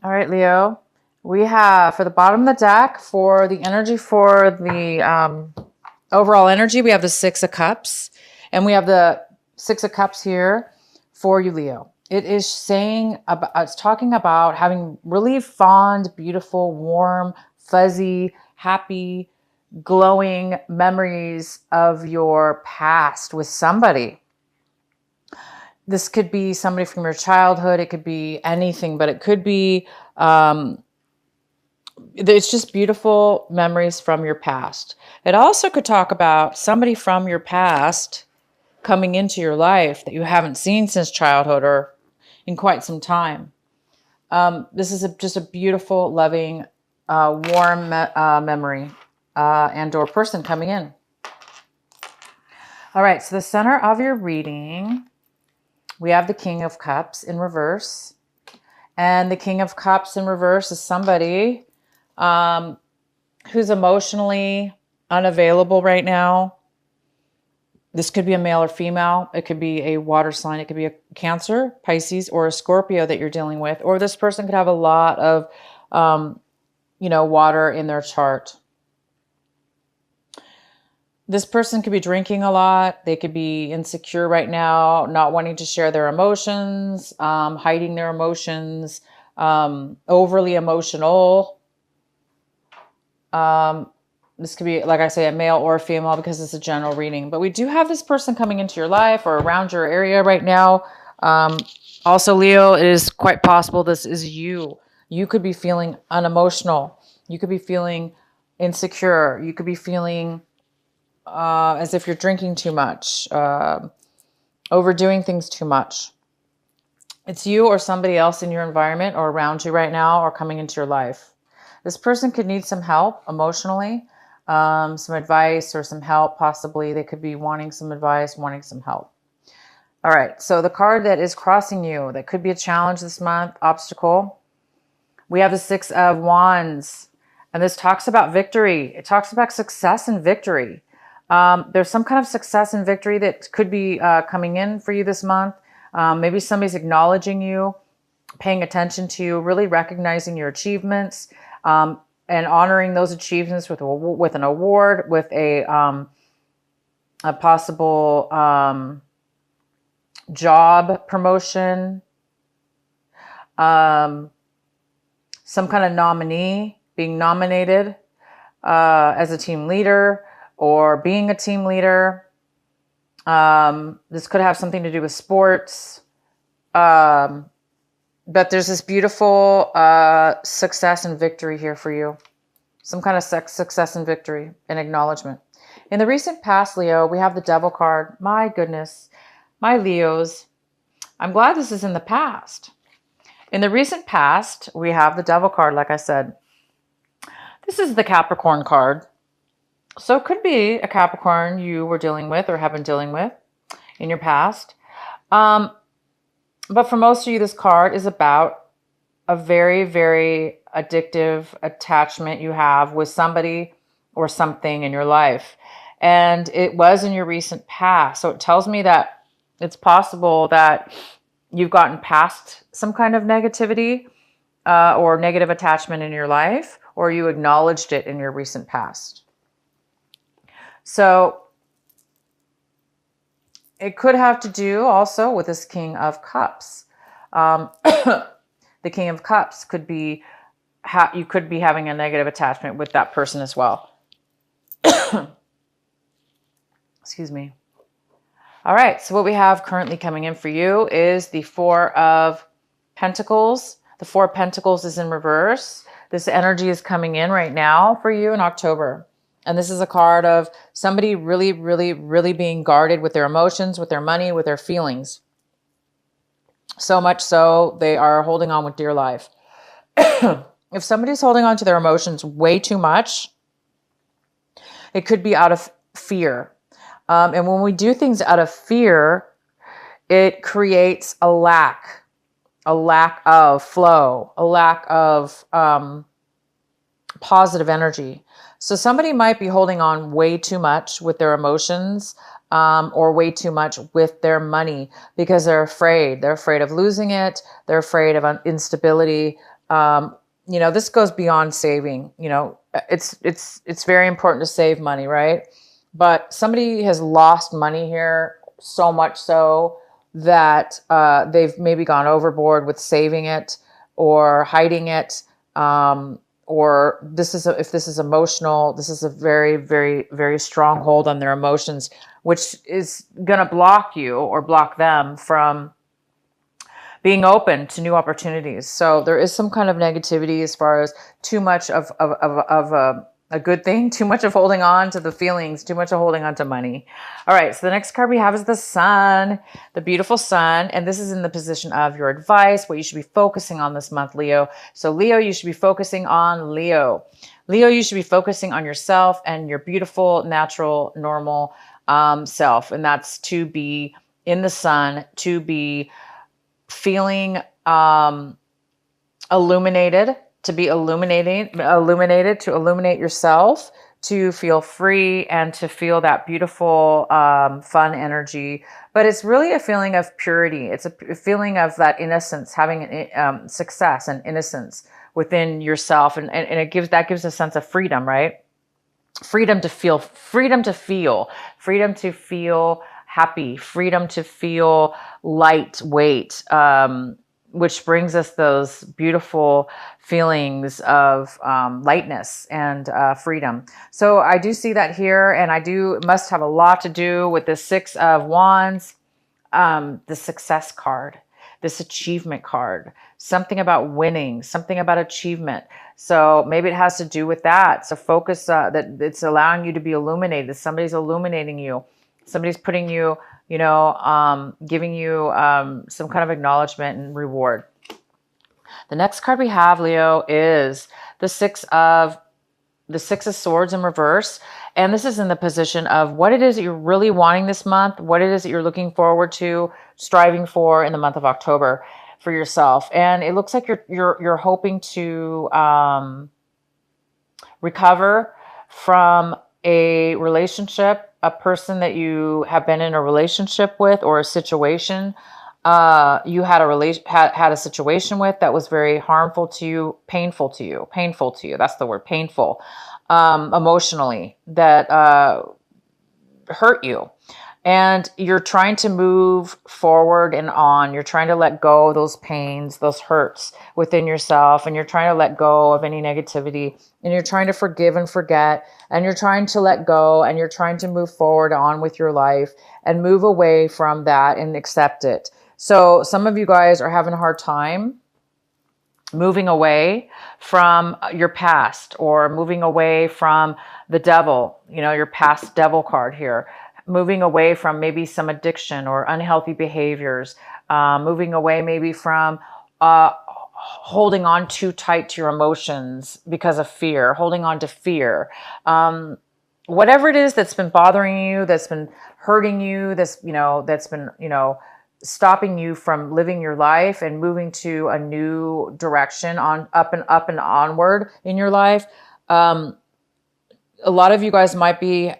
All right, Leo. We have for the bottom of the deck for the energy for the overall energy, we have the Six of Cups, and we have the Six of Cups here for you, Leo. It is saying about, it's talking about having really fond, beautiful, warm, fuzzy, happy, glowing memories of your past with somebody. This could be somebody from your childhood. It could be anything, but it could be, it's just beautiful memories from your past. It also could talk about somebody from your past coming into your life that you haven't seen since childhood or in quite some time. This is just a beautiful, loving, warm memory and or person coming in. All right, so the center of your reading, we have the King of Cups in reverse. And the King of Cups in reverse is somebody who's emotionally unavailable right now. This could be a male or female. It could be a water sign. It could be a Cancer, Pisces, or a Scorpio that you're dealing with. Or this person could have a lot of, water in their chart. This person could be drinking a lot. They could be insecure right now, not wanting to share their emotions, hiding their emotions, overly emotional. This could be, like I say, a male or a female because it's a general reading. But we do have this person coming into your life or around your area right now. Also, Leo, it is quite possible this is you. You could be feeling unemotional. You could be feeling insecure. You could be feeling as if you're drinking too much, overdoing things too much. It's you or somebody else in your environment or around you right now or coming into your life. This person could need some help emotionally, some advice or some help. Possibly they could be wanting some advice, wanting some help. All right, so the card that is crossing you, that could be a challenge this month, obstacle. We have the Six of Wands, and this talks about victory. It talks about success and victory. There's some kind of success and victory that could be coming in for you this month. Maybe somebody's acknowledging you, paying attention to you, really recognizing your achievements, and honoring those achievements with an award, with a possible job promotion, some kind of nominee, being nominated as a team leader or being a team leader. This could have something to do with sports. But there's this beautiful success and victory here for you. Some kind of success and victory and acknowledgement. In the recent past, Leo, we have the Devil card. My goodness. My Leos. I'm glad this is in the past. In the recent past, we have the Devil card, like I said. This is the Capricorn card. So it could be a Capricorn you were dealing with or have been dealing with in your past. But for most of you, this card is about a very, very addictive attachment you have with somebody or something in your life. And it was in your recent past. So it tells me that it's possible that you've gotten past some kind of negativity or negative attachment in your life, or you acknowledged it in your recent past. So it could have to do also with this King of Cups. The King of Cups could be, you could be having a negative attachment with that person as well. Excuse me. All right, so what we have currently coming in for you is the Four of Pentacles. The Four of Pentacles is in reverse. This energy is coming in right now for you in October. And this is a card of somebody really, really, really being guarded with their emotions, with their money, with their feelings. So much so they are holding on with dear life. If somebody's holding on to their emotions way too much, it could be out of fear. And when we do things out of fear, it creates a lack of flow, a lack of positive energy. So somebody might be holding on way too much with their emotions or way too much with their money because they're afraid. They're afraid of losing it. They're afraid of instability. You know, this goes beyond saving. You know, it's very important to save money, right? But somebody has lost money here, so much so that they've maybe gone overboard with saving it or hiding it. Or if this is emotional, this is a very, very, very strong hold on their emotions, which is going to block you or block them from being open to new opportunities. So there is some kind of negativity as far as too much of a good thing, too much of holding on to the feelings, too much of holding on to money. All right, so the next card we have is the sun, the beautiful sun. And this is in the position of your advice, what you should be focusing on this month, Leo. So Leo, you should be focusing on Leo. Leo, you should be focusing on yourself and your beautiful, natural, normal self. And that's to be in the sun, to be feeling illuminated, to be illuminated, to illuminate yourself, to feel free and to feel that beautiful, fun energy. But it's really a feeling of purity. It's a feeling of that innocence, having success and innocence within yourself. And it gives a sense of freedom, right? Freedom to feel happy, freedom to feel lightweight, which brings us those beautiful feelings of lightness and freedom. So I do see that here, and it must have a lot to do with the Six of Wands, the success card, this achievement card, something about winning, something about achievement. So maybe it has to do with that. So focus that it's allowing you to be illuminated. Somebody's illuminating you. Somebody's putting you, giving you some kind of acknowledgement and reward. The next card we have, Leo, is the Six of Swords in reverse. And this is in the position of what it is that you're really wanting this month, what it is that you're looking forward to, striving for in the month of October for yourself. And it looks like you're hoping to recover from a relationship, a person that you have been in a relationship with, or a situation you had a situation with that was very harmful to you, painful to you. That's the word, painful, emotionally, that hurt you. And you're trying to move forward and on. You're trying to let go of those pains, those hurts within yourself. And you're trying to let go of any negativity. And you're trying to forgive and forget. And you're trying to let go. And you're trying to move forward on with your life and move away from that and accept it. So some of you guys are having a hard time moving away from your past, or moving away from the devil, your past devil card here. Moving away from maybe some addiction or unhealthy behaviors, moving away maybe from holding on too tight to your emotions because of fear, holding on to fear. Whatever it is that's been bothering you, that's been hurting you, that's been, stopping you from living your life and moving to a new direction up and onward in your life. Some of you guys might be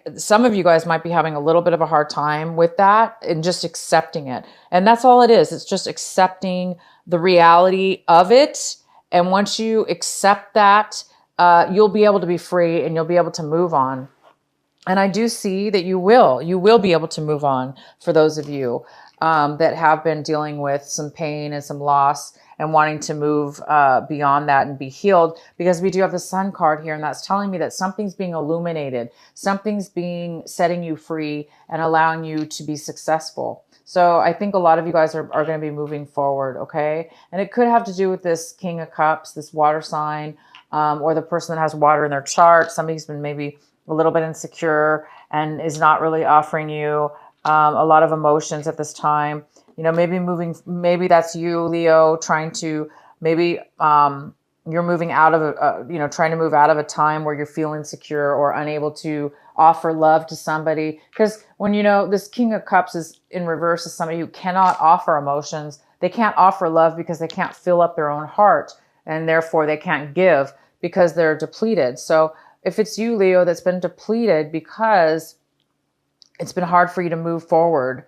having a little bit of a hard time with that and just accepting it. And that's all it is. It's just accepting the reality of it. And once you accept that, you'll be able to be free and you'll be able to move on. And I do see that you will be able to move on for those of you that have been dealing with some pain and some loss and wanting to move beyond that and be healed, because we do have the Sun card here, and that's telling me that something's being illuminated, something's setting you free and allowing you to be successful. So I think a lot of you guys are going to be moving forward, okay? And it could have to do with this King of Cups, this water sign, or the person that has water in their chart. Somebody's been maybe a little bit insecure and is not really offering you a lot of emotions at this time. Maybe that's you, Leo, trying to, maybe you're moving out of trying to move out of a time where you feel insecure or unable to offer love to somebody. Because when, this King of Cups is in reverse, is somebody who cannot offer emotions. They can't offer love because they can't fill up their own heart, and therefore they can't give because they're depleted. So if it's you, Leo, that's been depleted because it's been hard for you to move forward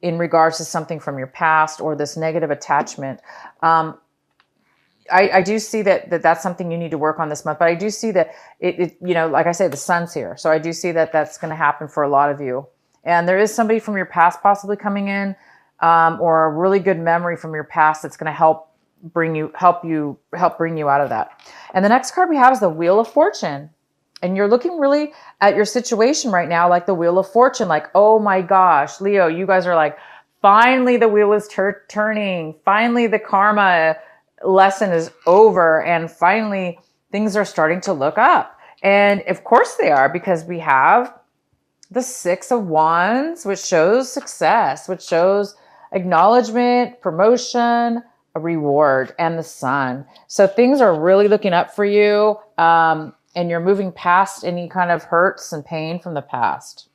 in regards to something from your past or this negative attachment, I do see that's something you need to work on this month, but I do see that like I say, the sun's here. So I do see that that's going to happen for a lot of you. And there is somebody from your past possibly coming in, or a really good memory from your past that's going to help bring you out of that. And the next card we have is the Wheel of Fortune. And you're looking really at your situation right now like the Wheel of Fortune, like, oh my gosh, Leo, you guys are like, finally the wheel is turning. Finally the karma lesson is over. And finally things are starting to look up. And of course they are, because we have the Six of Wands, which shows success, which shows acknowledgement, promotion, a reward, and the Sun. So things are really looking up for you. And you're moving past any kind of hurts and pain from the past.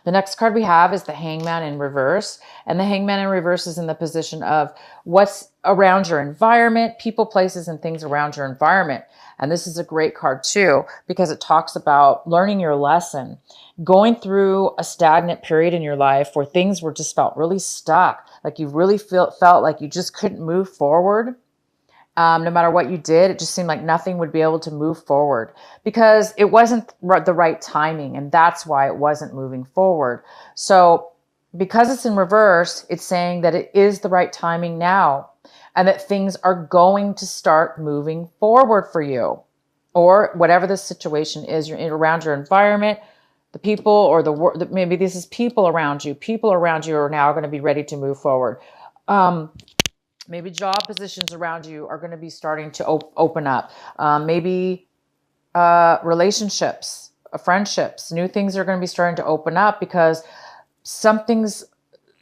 The next card we have is the Hangman in reverse. And the Hangman in reverse is in the position of what's around your environment, people, places, and things around your environment. And this is a great card too, because it talks about learning your lesson, going through a stagnant period in your life where things were just felt really stuck, like you really felt like you just couldn't move forward. No matter what you did, it just seemed like nothing would be able to move forward because it wasn't the right timing. And that's why it wasn't moving forward. So because it's in reverse, it's saying that it is the right timing now and that things are going to start moving forward for you, or whatever the situation is. You're around your environment, the people, or maybe this is people around you. People around you are now going to be ready to move forward. Maybe job positions around you are going to be starting to open up. Maybe relationships, friendships, new things are going to be starting to open up because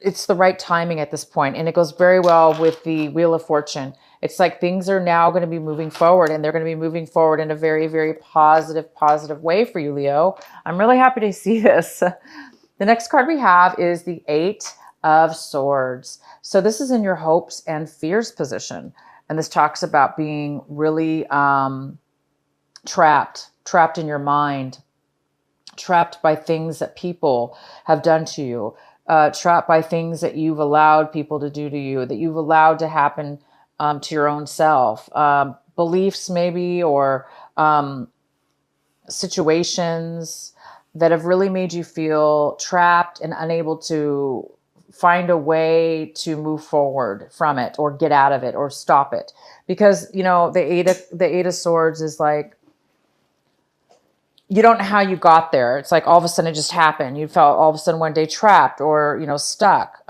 it's the right timing at this point. And it goes very well with the Wheel of Fortune. It's like things are now going to be moving forward, and they're going to be moving forward in a very, very positive way for you, Leo. I'm really happy to see this. The next card we have is the Eight of Swords. So this is in your hopes and fears position. And this talks about being really trapped in your mind, trapped by things that people have done to you, trapped by things that you've allowed people to do to you, that you've allowed to happen to your own self, beliefs maybe, or situations that have really made you feel trapped and unable to find a way to move forward from it, or get out of it, or stop it. Because, the Eight of Swords is like, you don't know how you got there. It's like all of a sudden it just happened. You felt all of a sudden one day trapped or, stuck.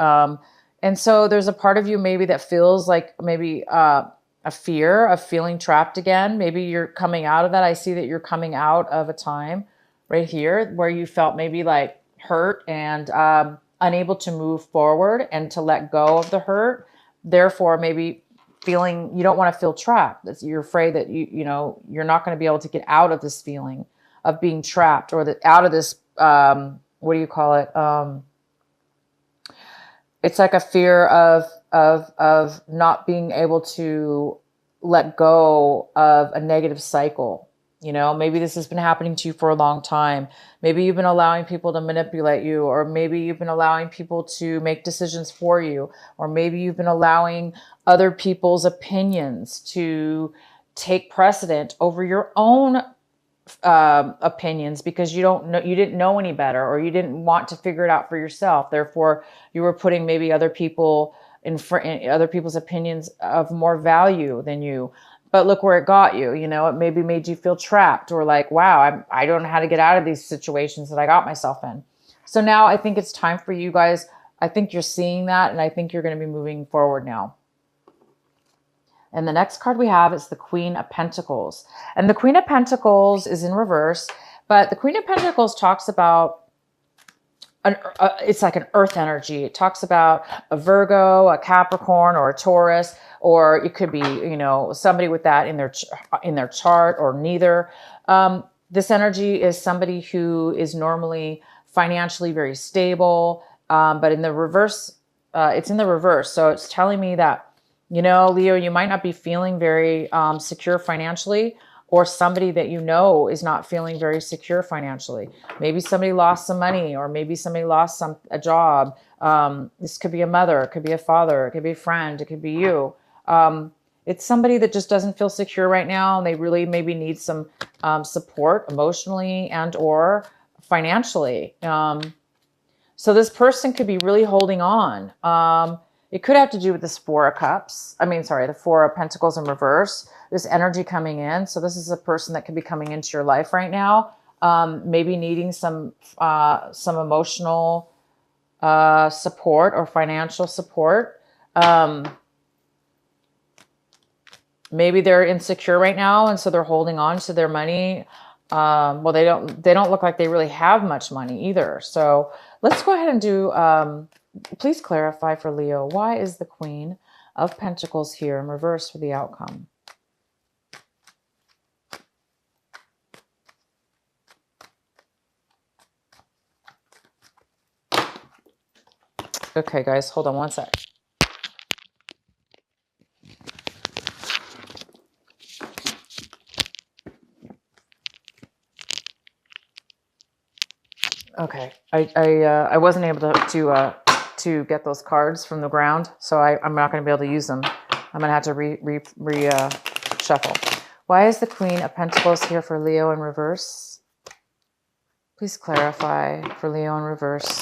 And so there's a part of you maybe that feels like maybe a fear of feeling trapped again. Maybe you're coming out of that. I see that you're coming out of a time right here where you felt maybe like hurt and unable to move forward and to let go of the hurt. Therefore, maybe feeling you don't want to feel trapped. You're afraid that you're not going to be able to get out of this feeling of being trapped, or out of this, what do you call it? It's like a fear of not being able to let go of a negative cycle. Maybe this has been happening to you for a long time. Maybe you've been allowing people to manipulate you, or maybe you've been allowing people to make decisions for you, or maybe you've been allowing other people's opinions to take precedent over your own opinions because you didn't know any better, or you didn't want to figure it out for yourself. Therefore, you were putting maybe other people's opinions of more value than you. But look where it got you. It maybe made you feel trapped, or like, wow, I don't know how to get out of these situations that I got myself in. So now I think it's time for you guys. I think you're seeing that, and I think you're going to be moving forward now. And the next card we have is the Queen of Pentacles. And the Queen of Pentacles is in reverse, but the Queen of Pentacles talks about it's like an earth energy. It talks about a Virgo, a Capricorn, or a Taurus, or it could be, somebody with that in their chart, or neither. This energy is somebody who is normally financially very stable, but in the reverse, it's in the reverse. So it's telling me that, Leo, you might not be feeling very secure financially, or somebody that is not feeling very secure financially. Maybe somebody lost some money, or maybe somebody lost a job. This could be a mother, it could be a father, it could be a friend, it could be you. It's somebody that just doesn't feel secure right now, and they really maybe need some support emotionally and or financially. So this person could be really holding on. It could have to do with this Four of Cups. I mean, sorry, the Four of Pentacles in reverse. This energy coming in. So this is a person that could be coming into your life right now. Maybe needing some emotional support or financial support. Maybe they're insecure right now, and so they're holding on to their money. Well, they don't look like they really have much money either. So let's go ahead and do, please clarify for Leo, why is the Queen of Pentacles here in reverse for the outcome? Okay, guys, hold on one sec. Okay, I wasn't able to get those cards from the ground, so I'm not going to be able to use them. I'm going to have to shuffle. Why is the Queen of Pentacles here for Leo in reverse? Please clarify for Leo in reverse.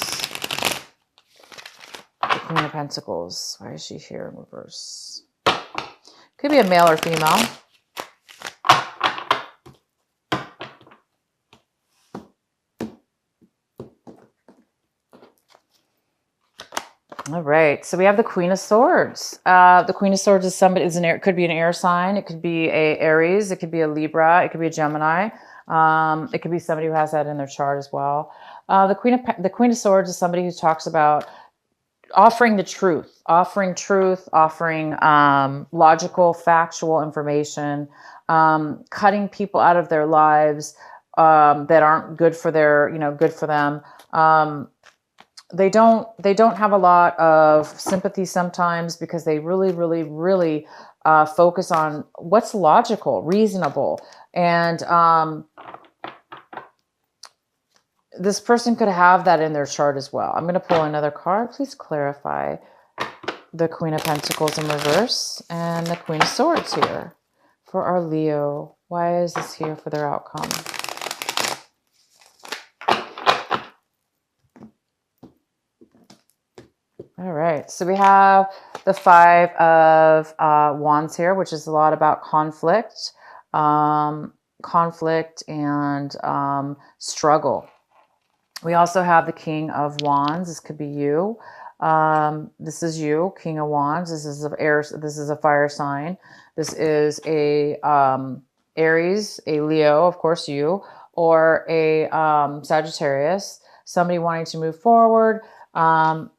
The Queen of Pentacles. Why is she here in reverse? Could be a male or female. All right, so we have the Queen of Swords. The Queen of Swords is somebody. It could be an air sign. It could be a Aries. It could be a Libra. It could be a Gemini. It could be somebody who has that in their chart as well. The Queen of Swords is somebody who talks about offering the truth, offering logical, factual information, cutting people out of their lives that aren't good for good for them. They don't have a lot of sympathy sometimes because they really focus on what's logical, reasonable. And this person could have that in their chart as well. I'm going to pull another card. Please clarify the Queen of Pentacles in reverse and the Queen of Swords here for our Leo. Why is this here for their outcome? All right, so we have the Five of Wands here, which is a lot about conflict, and struggle. We also have the King of Wands. This could be you. This is you, King of Wands. This is a fire sign. This is a Aries, a Leo, of course you, or a Sagittarius. Somebody wanting to move forward.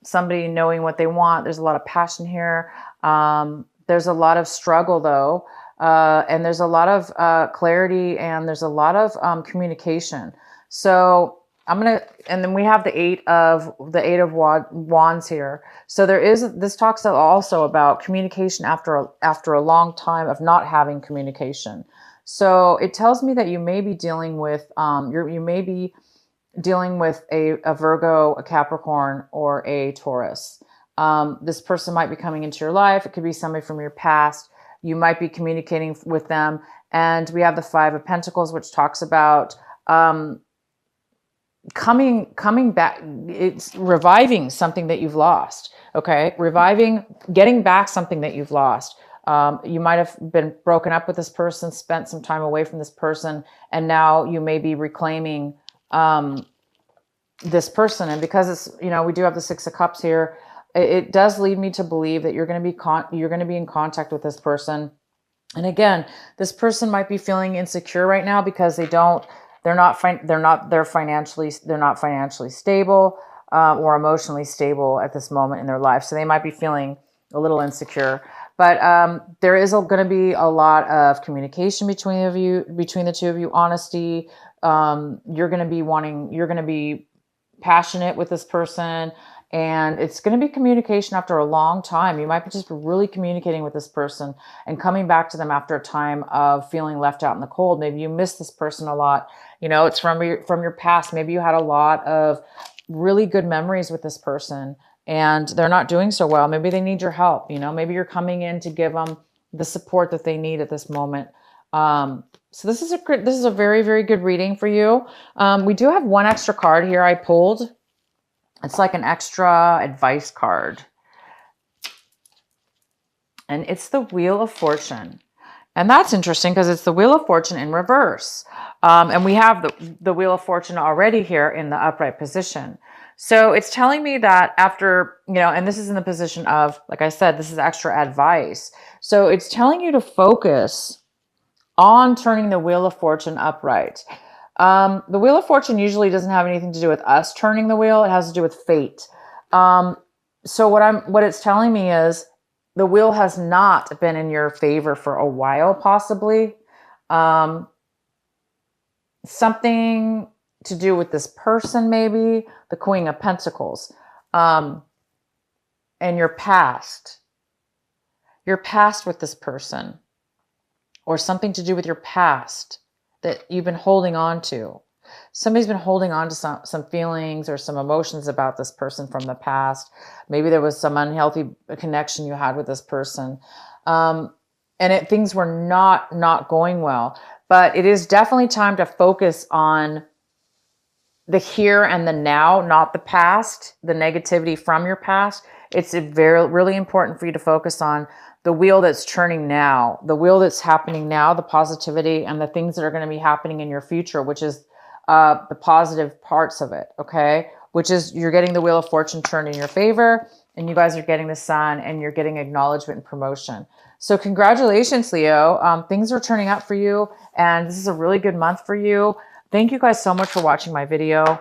Somebody knowing what they want. There's a lot of passion here. There's a lot of struggle though. And there's a lot of clarity, and there's a lot of communication. So and then we have the eight of wands here. So this talks also about communication after a long time of not having communication. So it tells me that you may be dealing with, you may be dealing with a Virgo, a Capricorn, or a Taurus. This person might be coming into your life. It could be somebody from your past. You might be communicating with them. And we have the Five of Pentacles, which talks about coming back. It's reviving something that you've lost. Okay, getting back something that you've lost. You might have been broken up with this person, spent some time away from this person, and now you may be reclaiming this person. And because it's, we do have the Six of Cups here, it does lead me to believe that you're going to be in contact with this person. And again, this person might be feeling insecure right now because they're not financially stable or emotionally stable at this moment in their life. So they might be feeling a little insecure. But there is going to be a lot of communication between the two of you, honesty. You're going to be passionate with this person, and it's going to be communication after a long time. You might be just really communicating with this person and coming back to them after a time of feeling left out in the cold. Maybe you miss this person a lot. It's from your past. Maybe you had a lot of really good memories with this person, and they're not doing so well. Maybe they need your help. Maybe you're coming in to give them the support that they need at this moment. So this is a very, very good reading for you. We do have one extra card here I pulled. It's like an extra advice card. And it's the Wheel of Fortune. And that's interesting because it's the Wheel of Fortune in reverse. And we have the Wheel of Fortune already here in the upright position. So it's telling me that after, and this is in the position of, like I said, this is extra advice. So it's telling you to focus on turning the Wheel of Fortune upright. The Wheel of Fortune usually doesn't have anything to do with us turning the wheel. It has to do with fate. So what it's telling me is the wheel has not been in your favor for a while, possibly. Something to do with this person, maybe the Queen of Pentacles, and your past with this person, or something to do with your past that you've been holding on to. Somebody's been holding on to some feelings or some emotions about this person from the past. Maybe there was some unhealthy connection you had with this person. Things were not going well. But it is definitely time to focus on the here and the now, not the past, the negativity from your past. It's really important for you to focus on the wheel that's turning now, the wheel that's happening now, the positivity and the things that are going to be happening in your future, which is the positive parts of it, okay? Which is you're getting the Wheel of Fortune turned in your favor, and you guys are getting the Sun, and you're getting acknowledgement and promotion. So congratulations, Leo. Things are turning out for you, and this is a really good month for you. Thank you guys so much for watching my video.